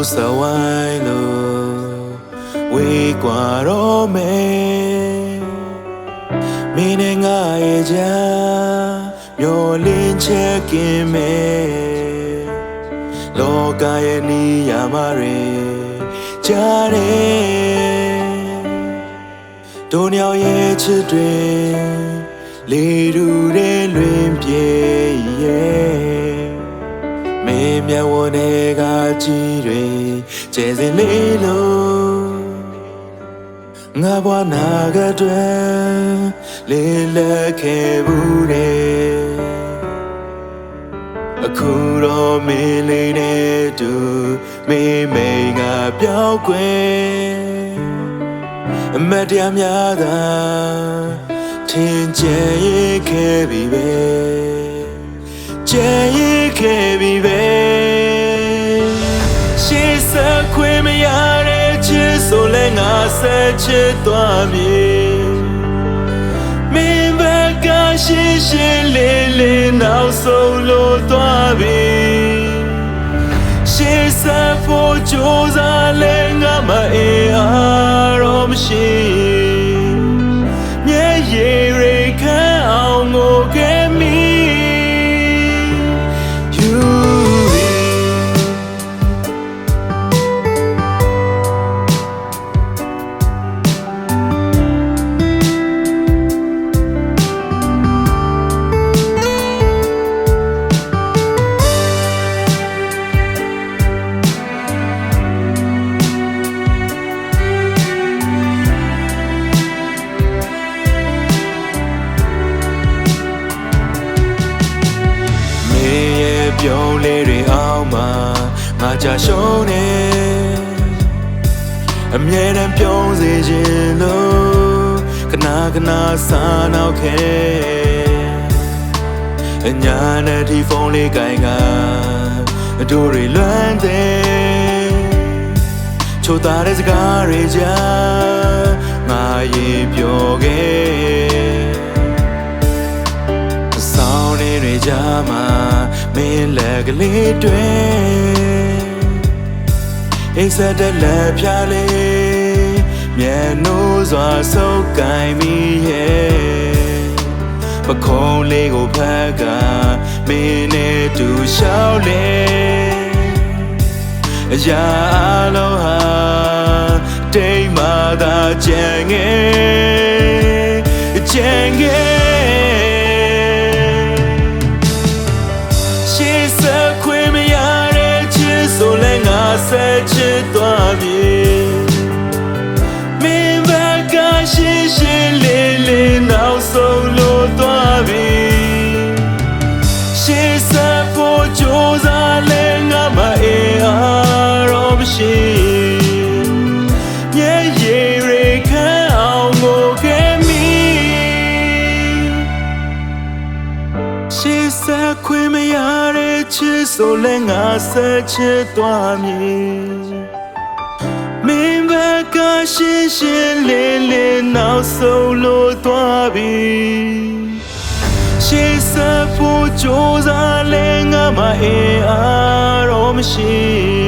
sa wai lo we kwa ro me mi ne nga ye ja myo lin che kin me lo ka ye ni ya ma re ja de do nyao ye chi twiလေရူတဲ့လွင်ပြေရဲ့မင်းမျက်ဝန်းတွေကကြီးတွေကျဲစင်လေးလို့ငါဘွားနာကတွင်လေးလက်ခဲ့ဘူးတဲ့အခုတော့မင်းလေးနဲ့တူမင်းမိန်ကပြောက်ွယ်အမတ်တရားများသာထင်ကြရဲ့ခဲ့ပြီပဲကြရဲ့ခဲ့ပြီပဲရှေ့ဆက်ခွင့်မရတဲ့ချစ်ဆိုလဲငါဆက်ချစ်သွားမည်မင်းဘက်ကရှင်းရှင်းလေးလေးနောက်ဆုံးလို့သွားပြီရှေ့ဆက်ဖို့ကြိုးစားလဲငါမအေးအားတော့မရှိပြုံးလေးတွေအောင်မှာငါကြရှုံးနေအမြဲတမ်းပြုံးစေခြင်းလို့ခဏခဏစားနောက်ခဲ့အညာနဲ့ဒီဖုန်းလေးကိုင်ကအတူတွေလွမ်းတယ်ချိုးသားတဲ့စကားတွေကြားငါရင်ပြောခဲ့ဆောင်းတွေကြားမှာမင်းလက်ကလေးတွေအိမ်ဆက်တဲ့လက်ဖြာလေးမျက်နှာစွာစုပ်ကိုင်မိရဲ့ပခုံးလေးကိုဖက်ကမင်းနဲ့တူရှောက်လေအရာအလုံးဟာတိမ်မာသာကြံငယ်ကြံငယ်ဆက်ချစ်သွားပြီမင်းဘက်ကရှင်းရှင်းလေးလေးနောက်ဆုံးလို့သွားပြီရှေ့ဆက်ဖို့ကြိုးစားလဲငါမအေးအားတော့မရှိမျက်ရည်တွေခံအောင်ငိုခဲ့မိရှေ့ဆက်ခွင့်မရတဲ့ချစ်ဆိုလဲငါဆက်ချစ်သွားမည်မင်းဘက်ကရှင်းရှင်းလေးလေးနောက်ဆုံးလို့သွားပြီရှေ့ဆက်ဖို့ကြိုးစားလဲငါမအေးအားတော့မရှိ